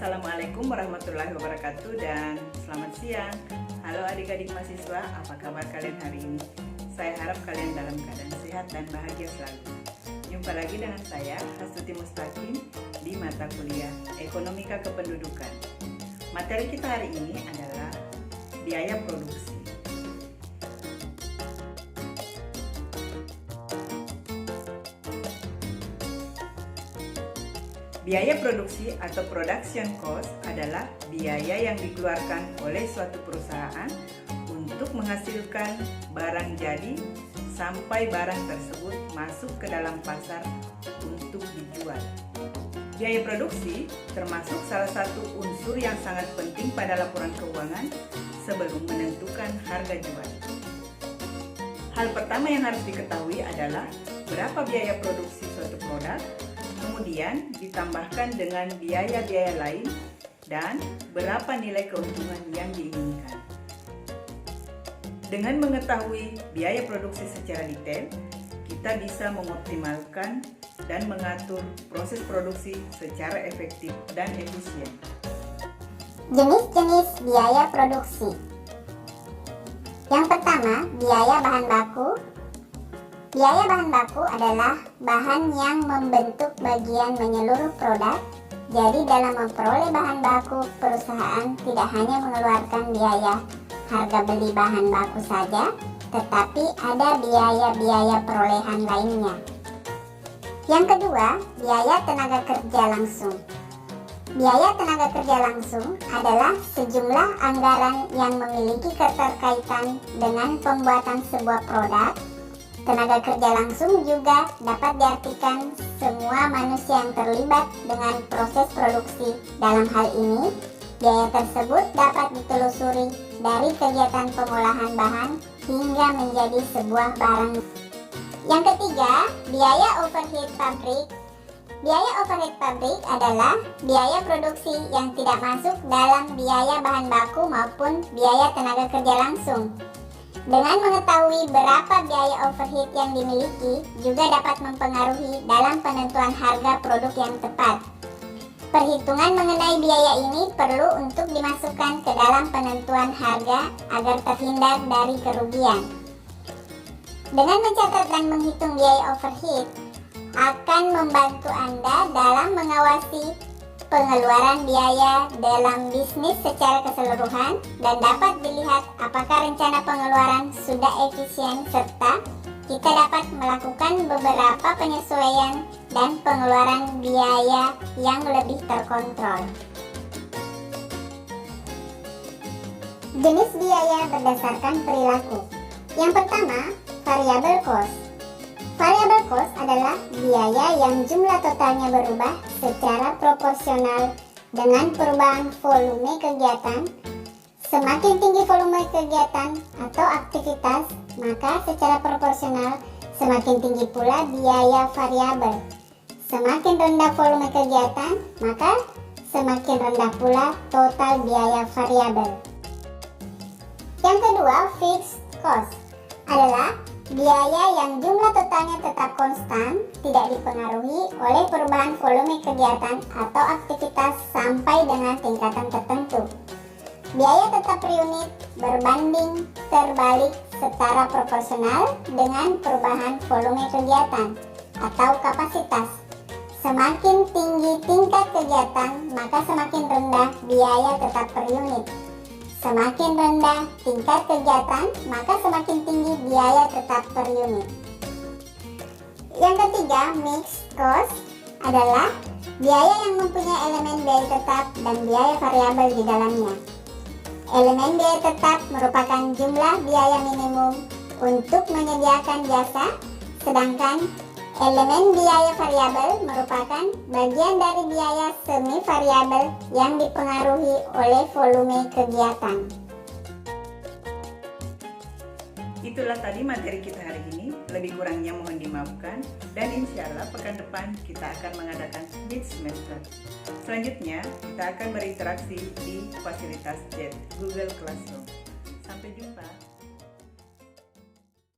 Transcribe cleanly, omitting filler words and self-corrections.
Assalamualaikum warahmatullahi wabarakatuh dan selamat siang. Halo adik-adik mahasiswa, apa kabar kalian hari ini? Saya harap kalian dalam keadaan sehat dan bahagia selalu. Jumpa lagi dengan saya, Hastuti Mustaqim, di mata kuliah Ekonomika Kependudukan. Materi kita hari ini adalah biaya produksi. Biaya produksi atau production cost adalah biaya yang dikeluarkan oleh suatu perusahaan untuk menghasilkan barang jadi sampai barang tersebut masuk ke dalam pasar untuk dijual. Biaya produksi termasuk salah satu unsur yang sangat penting pada laporan keuangan sebelum menentukan harga jual. Hal pertama yang harus diketahui adalah berapa biaya produksi suatu produk, kemudian ditambahkan dengan biaya-biaya lain dan berapa nilai keuntungan yang diinginkan. Dengan mengetahui biaya produksi secara detail, kita bisa mengoptimalkan dan mengatur proses produksi secara efektif dan efisien. Jenis-jenis biaya produksi. Yang pertama, biaya bahan baku. Biaya bahan baku adalah bahan yang membentuk bagian menyeluruh produk. Jadi dalam memperoleh bahan baku, perusahaan tidak hanya mengeluarkan biaya harga beli bahan baku saja, tetapi ada biaya-biaya perolehan lainnya. Yang kedua, biaya tenaga kerja langsung. Biaya tenaga kerja langsung adalah sejumlah anggaran yang memiliki keterkaitan dengan pembuatan sebuah produk. Tenaga kerja langsung juga dapat diartikan semua manusia yang terlibat dengan proses produksi. Dalam hal ini, biaya tersebut dapat ditelusuri dari kegiatan pengolahan bahan hingga menjadi sebuah barang. Yang ketiga, biaya overhead pabrik. Biaya overhead pabrik adalah biaya produksi yang tidak masuk dalam biaya bahan baku maupun biaya tenaga kerja langsung. Dengan mengetahui berapa biaya overhead yang dimiliki juga dapat mempengaruhi dalam penentuan harga produk yang tepat. Perhitungan mengenai biaya ini perlu untuk dimasukkan ke dalam penentuan harga agar terhindar dari kerugian. Dengan mencatat dan menghitung biaya overhead akan membantu Anda dalam mengawasi pengeluaran biaya dalam bisnis secara keseluruhan dan dapat dilihat apakah rencana pengeluaran sudah efisien serta kita dapat melakukan beberapa penyesuaian dan pengeluaran biaya yang lebih terkontrol. Jenis biaya berdasarkan perilaku. Yang pertama, variable cost. Variable cost adalah biaya yang jumlah totalnya berubah secara proporsional dengan perubahan volume kegiatan. Semakin tinggi volume kegiatan atau aktivitas, maka secara proporsional semakin tinggi pula biaya variabel. Semakin rendah volume kegiatan, maka semakin rendah pula total biaya variabel. Yang kedua, fixed cost adalah biaya yang jumlah totalnya tetap konstan, tidak dipengaruhi oleh perubahan volume kegiatan atau aktivitas sampai dengan tingkatan tertentu. Biaya tetap per unit berbanding terbalik secara proporsional dengan perubahan volume kegiatan atau kapasitas. Semakin tinggi tingkat kegiatan, maka semakin rendah biaya tetap per unit. Semakin rendah tingkat kegiatan, maka semakin tinggi biaya tetap per unit. Yang ketiga, mixed cost adalah biaya yang mempunyai elemen biaya tetap dan biaya variabel di dalamnya. Elemen biaya tetap merupakan jumlah biaya minimum untuk menyediakan jasa, sedangkan elemen biaya variabel merupakan bagian dari biaya semi variabel yang dipengaruhi oleh volume kegiatan. Itulah tadi materi kita hari ini, lebih kurangnya mohon dimaafkan dan insya Allah pekan depan kita akan mengadakan mid semester. Selanjutnya kita akan berinteraksi di fasilitas chat Google Classroom. Sampai jumpa.